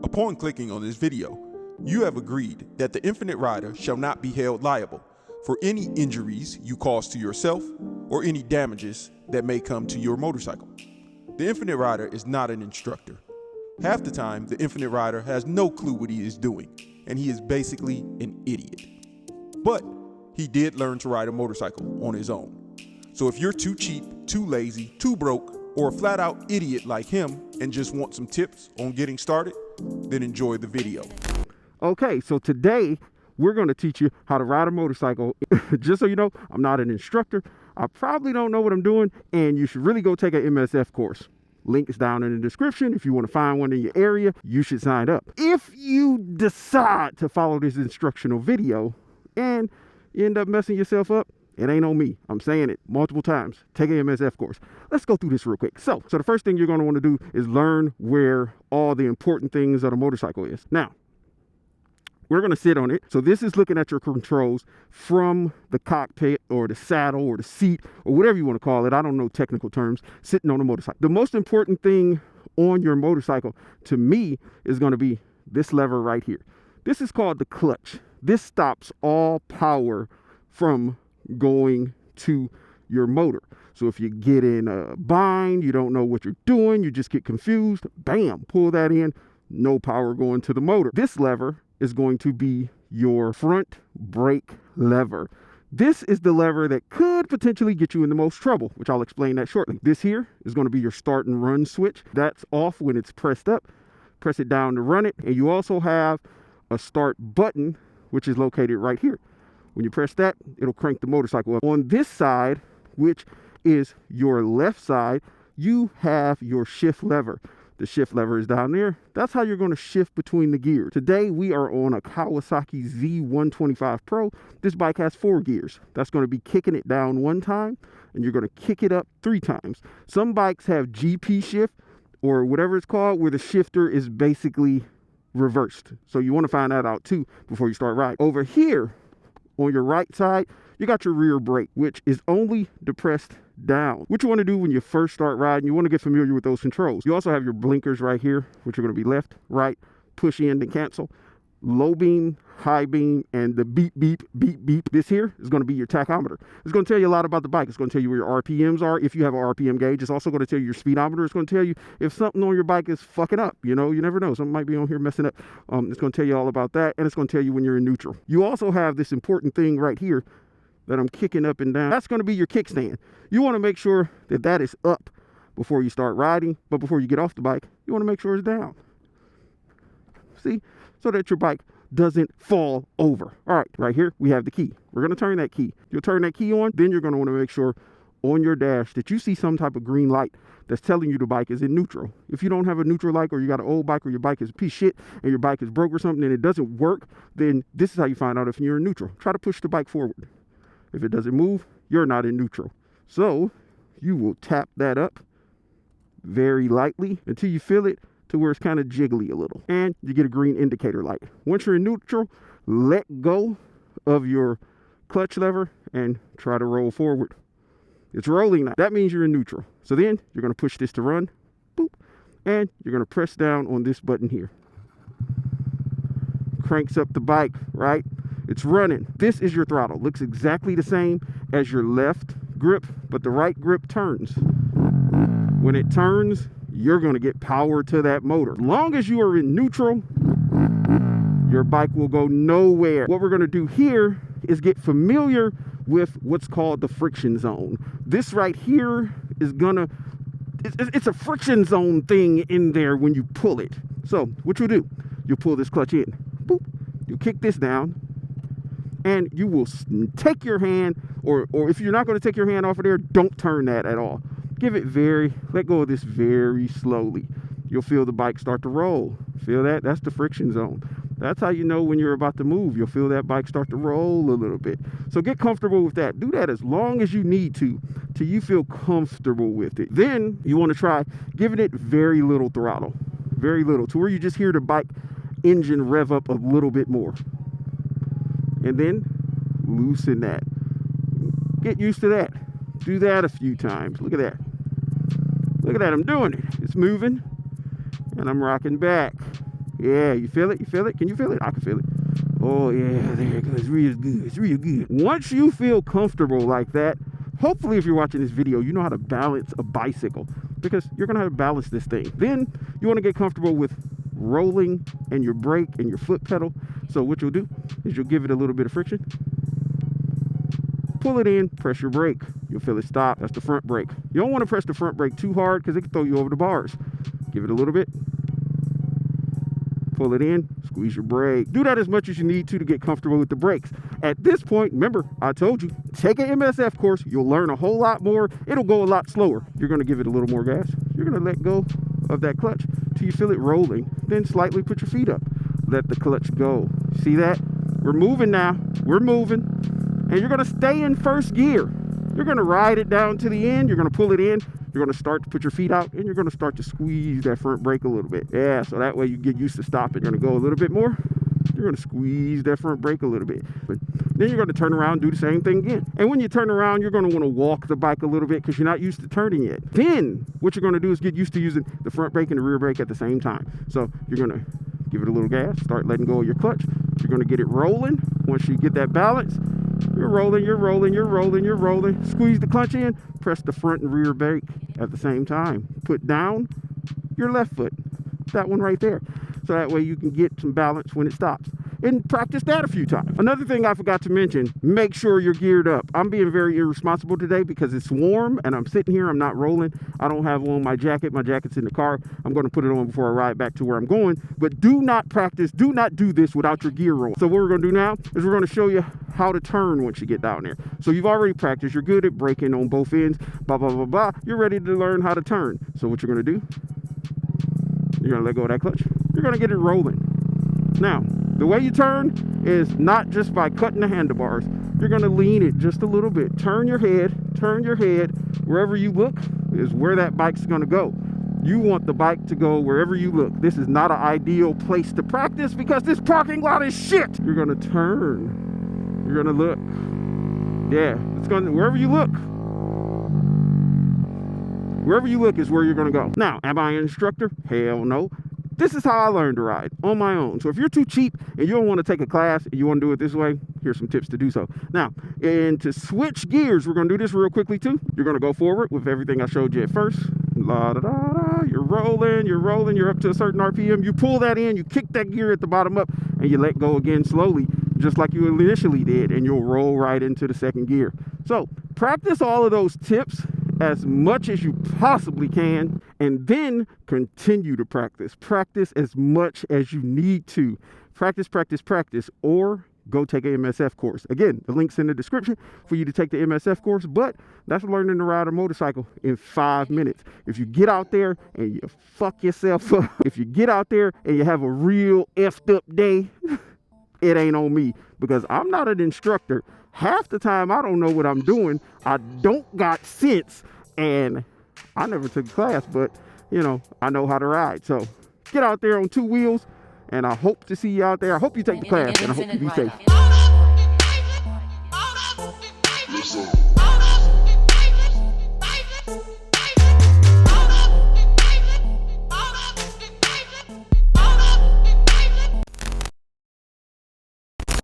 Upon clicking on this video, you have agreed that the Infinit Ryda shall not be held liable for any injuries you cause to yourself or any damages that may come to your motorcycle. The Infinit Ryda is not an instructor. Half the time, the Infinit Ryda has no clue what he is doing, and he is basically an idiot. But he did learn to ride a motorcycle on his own. So if you're too cheap, too lazy, too broke, or a flat out idiot like him and just want some tips on getting started, then enjoy the video. Okay, so today we're going to teach you how to ride a motorcycle. Just so you know, I'm not an instructor. I probably don't know what I'm doing, and you should really go take an MSF course. Link is down in the description. If you want to find one in your area, you should sign up. If you decide to follow this instructional video and you end up messing yourself up, it ain't on me. I'm saying it multiple times. Take an MSF course. Let's go through this real quick. So the first thing you're going to want to do is learn where all the important things of the motorcycle is. Now, we're going to sit on it. So this is looking at your controls from the cockpit or the saddle or the seat or whatever you want to call it. I don't know technical terms. Sitting on a motorcycle. The most important thing on your motorcycle to me is going to be this lever right here. This is called the clutch. This stops all power from going to your motor. So if you get in a bind, you don't know what you're doing, you just get confused, bam, pull that in, no power going to the motor. This lever is going to be your front brake lever. This is the lever that could potentially get you in the most trouble, which I'll explain that shortly. This here is going to be your start and run switch. That's off when it's pressed up. Press it down to run it. And you also have a start button, which is located right here. When you press that, it'll crank the motorcycle up. On this side, which is your left side, you have your shift lever. The shift lever is down there. That's how you're going to shift between the gears. Today, we are on a Kawasaki Z125 Pro. This bike has 4 gears. That's going to be kicking it down 1 time, and you're going to kick it up 3 times. Some bikes have GP shift, or whatever it's called, where the shifter is basically reversed. So you want to find that out too before you start riding. Over here, on your right side, you got your rear brake, which is only depressed down. What you want to do when you first start riding, you want to get familiar with those controls. You also have your blinkers right here, which are going to be left, right, push in and cancel, low beam, high beam, and the beep, beep, beep, beep. This here is going to be your tachometer. It's going to tell you a lot about the bike. It's going to tell you where your RPMs are. If you have an RPM gauge, it's also going to tell you your speedometer. It's going to tell you if something on your bike is fucking up. You know, you never know. Something might be on here messing up. It's going to tell you all about that, and it's going to tell you when you're in neutral. You also have this important thing right here that I'm kicking up and down. That's going to be your kickstand. You want to make sure that that is up before you start riding, but before you get off the bike, you want to make sure it's down. See? So that your bike doesn't fall over. All right, right here, we have the key. We're going to turn that key. You'll turn that key on, then you're going to want to make sure on your dash that you see some type of green light that's telling you the bike is in neutral. If you don't have a neutral light, or you got an old bike, or your bike is a piece of shit and your bike is broke or something and it doesn't work, then this is how you find out if you're in neutral. Try to push the bike forward. If it doesn't move, you're not in neutral. So you will tap that up very lightly until you feel it to where it's kind of jiggly a little, and you get a green indicator light. Once you're in neutral, let go of your clutch lever and try to roll forward. It's rolling now. That means you're in neutral. So then you're going to push this to run, boop, and you're going to press down on this button here. Cranks up the bike, right? It's running. This is your throttle. Looks exactly the same as your left grip, but the right grip turns. When it turns, you're going to get power to that motor. As long as you are in neutral, your bike will go nowhere. What we're going to do here is get familiar with what's called the friction zone. This right here is it's a friction zone thing in there when you pull it. So what you do, you pull this clutch in, boop, you kick this down, and you will take your hand, or if you're not going to take your hand off of there, don't turn that at all. Give it let go of this very slowly. You'll feel the bike start to roll. Feel that? That's the friction zone. That's how you know when you're about to move. You'll feel that bike start to roll a little bit. So get comfortable with that. Do that as long as you need to, till you feel comfortable with it. Then you want to try giving it very little throttle. Very little, to where you just hear the bike engine rev up a little bit more. And then loosen that. Get used to that. Do that a few times. Look at that. Look at that. I'm doing it. It's moving. And I'm rocking back. Yeah, you feel it? You feel it? Can you feel it? I can feel it. Oh yeah, there it goes. It's real good. It's real good. Once you feel comfortable like that, hopefully if you're watching this video, you know how to balance a bicycle, because you're gonna have to balance this thing. Then you wanna get comfortable with rolling and your brake and your foot pedal. So what you'll do is you'll give it a little bit of friction, pull it in, press your brake. You'll feel it stop. That's the front brake. You don't want to press the front brake too hard because it can throw you over the bars. Give it a little bit. Pull it in, squeeze your brake. Do that as much as you need to get comfortable with the brakes. At this point, remember, I told you, take an MSF course. You'll learn a whole lot more. It'll go a lot slower. You're going to give it a little more gas. You're going to let go of that clutch till you feel it rolling. Then slightly put your feet up. Let the clutch go. See that? We're moving now. We're moving. And you're going to stay in first gear. You're going to ride it down to the end. You're going to pull it in. You're going to start to put your feet out, and you're going to start to squeeze that front brake a little bit. Yeah, so that way you get used to stopping. You're going to go a little bit more. You're going to squeeze that front brake a little bit. But then you're going to turn around and do the same thing again. And when you turn around, you're going to want to walk the bike a little bit because you're not used to turning yet. Then what you're going to do is get used to using the front brake and the rear brake at the same time. So you're going to give it a little gas, start letting go of your clutch. You're going to get it rolling. Once you get that balance, you're rolling, you're rolling, you're rolling, you're rolling. Squeeze the clutch in, press the front and rear brake at the same time. Put down your left foot, that one right there. So that way you can get some balance when it stops. And practice that a few times. Another thing I forgot to mention, make sure you're geared up. I'm being very irresponsible today because it's warm and I'm sitting here, I'm not rolling. I don't have on my jacket. My jacket's in the car. I'm going to put it on before I ride back to where I'm going. But do not practice, do not do this without your gear on. So what we're going to do now is we're going to show you how to turn once you get down there. So you've already practiced, you're good at braking on both ends, blah, blah, blah, blah. You're ready to learn how to turn. So what you're going to do, you're going to let go of that clutch. You're going to get it rolling. Now, the way you turn is not just by cutting the handlebars. You're going to lean it just a little bit. Turn your head. Wherever you look is where that bike's going to go. You want the bike to go wherever you look. This is not an ideal place to practice because this parking lot is shit. You're going to turn. You're going to look. Yeah, it's going to, wherever you look. Wherever you look is where you're going to go. Now, am I an instructor? Hell no. This is how I learned to ride, on my own. So if you're too cheap and you don't want to take a class and you want to do it this way, here's some tips to do so. Now, and to switch gears, we're going to do this real quickly too. You're going to go forward with everything I showed you at first. La da da da. You're rolling, you're up to a certain RPM. You pull that in, you kick that gear at the bottom up, and you let go again slowly, just like you initially did, and you'll roll right into the second gear. So practice all of those tips as much as you possibly can, and then continue to practice. Practice as much as you need to. Practice, or go take an MSF course. Again, the link's in the description for you to take the MSF course, but that's learning to ride a motorcycle in 5 minutes. If you get out there and you fuck yourself up, if you get out there and you have a real effed up day, it ain't on me, because I'm not an instructor. Half the time I don't know what I'm doing. I don't got sense, and I never took a class, but you know, I know how to ride. So get out there on 2 wheels, and I hope to see you out there. I hope you take the class, and I hope you be safe.